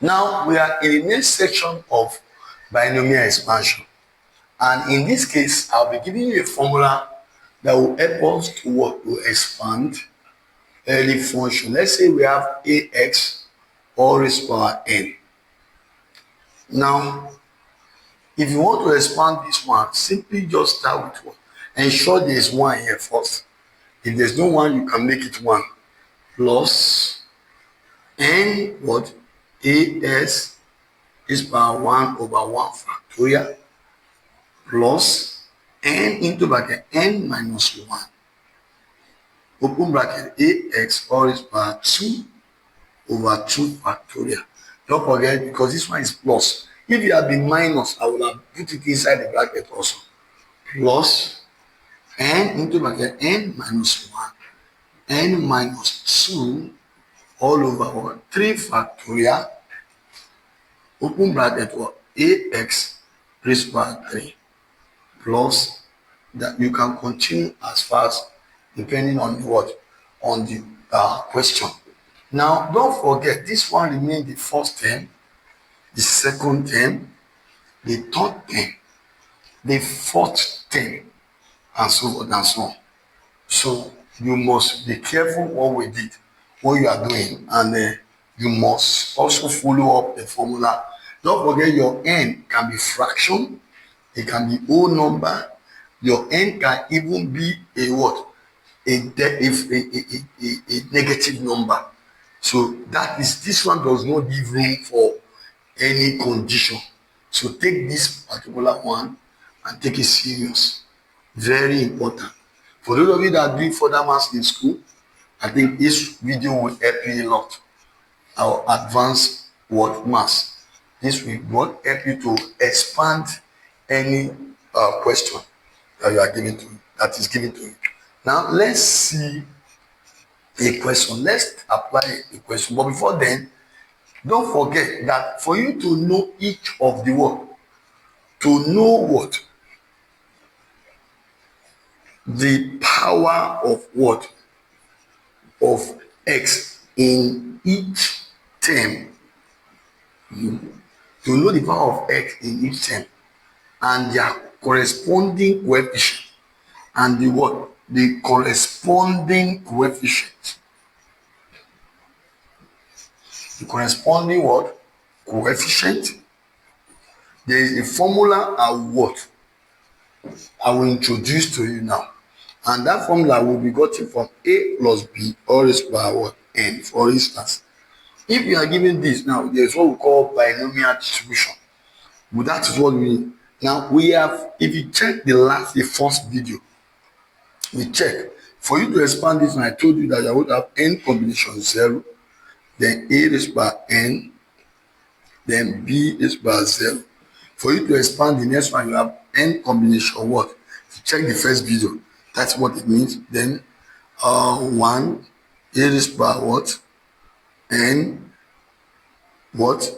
Now we are in the next section of binomial expansion, and in this case I'll be giving you a formula that will help us to what, to expand any function. Let's say we have ax all raised to power n. Now if you want to expand this one, simply just start with what, ensure there is one here first. If there's no one, you can make it one, plus n what, as is power 1 over 1 factorial, plus n into bracket n minus 1, open bracket, ax all is power 2 over 2 factorial. Don't forget, because this one is plus. If you have been minus, I would have put it inside the bracket also. Plus n into bracket n minus 1, n minus 2 all over 3 factorial, open bracket, what, ax raised by 3, plus that. You can continue as fast depending on the what, on the question. Now don't forget, this one remains the first term, the second term, the third term, the fourth term, and so on and so on. So you must be careful what we did, what you are doing, and you must also follow up the formula. Don't forget, your n can be fraction, it can be whole number, your n can even be a what, a negative number. So that is, this one does not give room for any condition. So take this particular one and take it serious. Very important. For those of you that are doing further maths in school, I think this video will help you a lot. Our advanced word maths. This will help you to expand any question that you are given to, that is given to you. Now let's see a question. Let's apply a question. But before then, don't forget that for you to know each of the word, to know what, the power of what, of x in each term, to know the power of x in each term and their corresponding coefficient, and the what, the corresponding coefficient, the corresponding what, coefficient. There is a formula I will introduce to you now, and that formula will be gotten from a plus b all raised by what, n. For instance, if you are given this, now there is what we call binomial distribution. But that is what we need. Now we have, if you check the first video, we check for you to expand this, and I told you that you would have n combination 0, then a raised by n, then b raised by 0. For you to expand the next one, you have n combination what? To check the first video, that's what it means. Then 1 a raised by what, n what,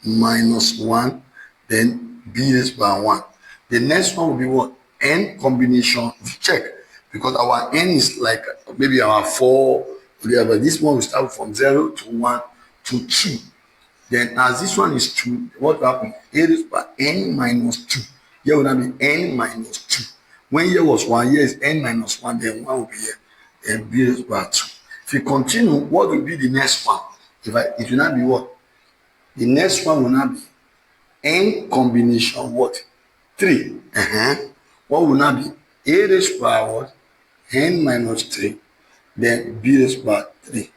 minus 1, then b raised by 1. The next one will be what? N combination. If you check, because our n is like maybe our 4, whatever. This one will start from 0 to 1 to 2. Then as this one is 2, what will happen? A raised by n minus 2. Here will now be n minus 2. When here was 1, here is n minus 1, then 1 will be here. Then b raised by 2. If you continue, what will be the next one? It will not be what? The next one will not be n combination what? 3. What will not be? A raised by what? N minus 3. Then b raised by 3.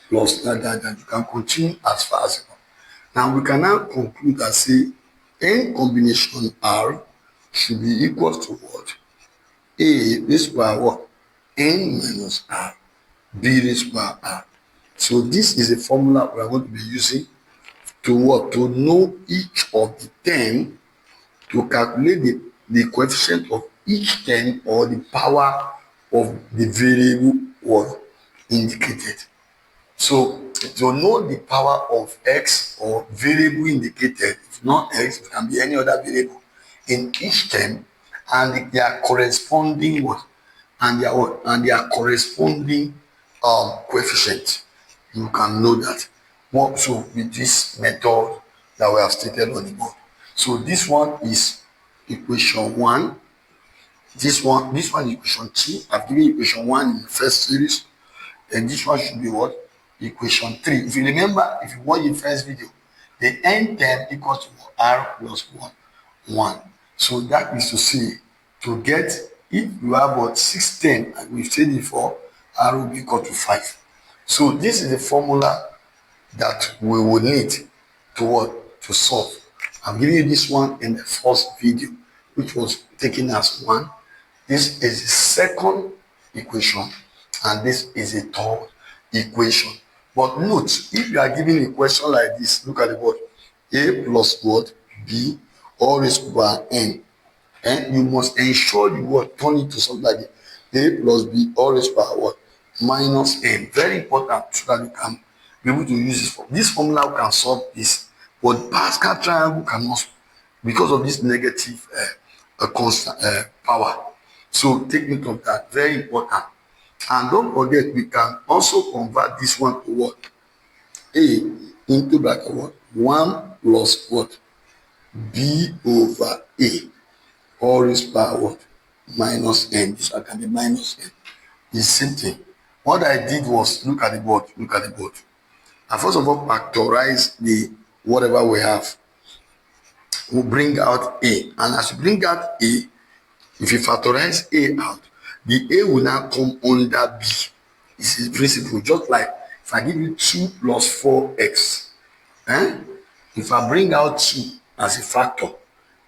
Plus that. You can continue as far as you want. Now we can now conclude and say n combination r should be equal to what? A raised by what? N minus r. B raised by r. So this is a formula we are going to be using to what? To know each of the term, to calculate the coefficient of each term, or the power of the variable was indicated. So to know the power of x or variable indicated, if not x, it can be any other variable in each term, and their corresponding what, and their corresponding coefficient, you can know that. more so with this method that we have stated on the board. So this one is equation 1. This one is equation 2. I've given equation 1 in the first series. And this one should be what? Equation 3. If you remember, if you watch the first video, the n term equals to r plus 1. So that is to say, to get, if you have what 610, and we've said before, r will be equal to 5. So this is the formula that we will need to what? To solve. I'm giving you this one in the first video, which was taken as 1. This is the second equation, and this is a third equation. But note, if you are given a question like this, look at the word a plus what? B all raised to power n. And you must ensure you will turn it to something like a plus b all raised to power what? Minus n. Very important, so that you can be able to use this. This formula can solve this, but Pascal triangle cannot, because of this negative constant power. So take note of that, very important. And don't forget, we can also convert this one to what? A into bracket what? 1 plus what? B over A all raised by what? Minus n. This one can be minus n. The same thing. What I did was, look at the board. And first of all, factorize the whatever we have. We'll bring out A. And as you bring out A, if you factorize A out, the A will now come under B. This is principle. Just like if I give you 2 plus 4x, if I bring out 2 as a factor,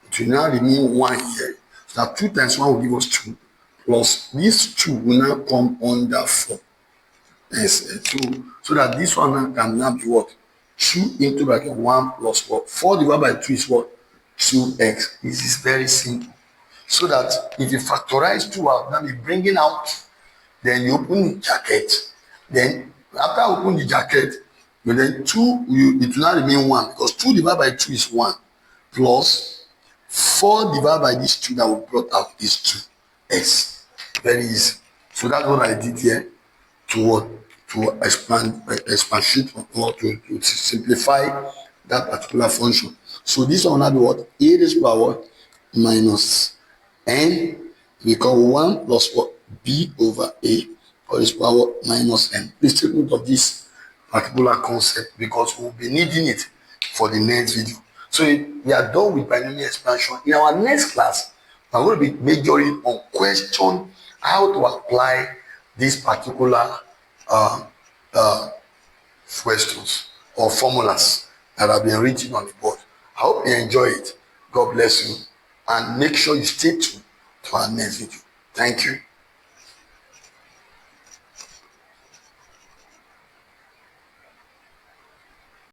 it will now remain 1 here. So that 2 times 1 will give us 2, plus this 2 will now come under 4. Yes, so that this one now can now be what? 2 into bracket 1 plus 4. 4 divided by 2 is what? 2x. This is very simple. So that if you factorize 2 out, now be bringing out, then you open the jacket. Then after open the jacket, you then 2, it will not remain 1, because 2 divided by 2 is 1, plus 4 divided by this 2 that we brought out is 2x. Very easy. So that's what I did here to what? To expatiate or to simplify that particular function. So this one will now be what? A raised to power what? Minus n, become 1 plus what? B over A all raised to power minus n. Please take note of this particular concept, because we'll be needing it for the next video. So we are done with binomial expansion. In our next class, we're going to be majoring on question how to apply this particular questions or formulas that have been written on the board. I hope you enjoy it. God bless you, and make sure you stay tuned to our next video. Thank you.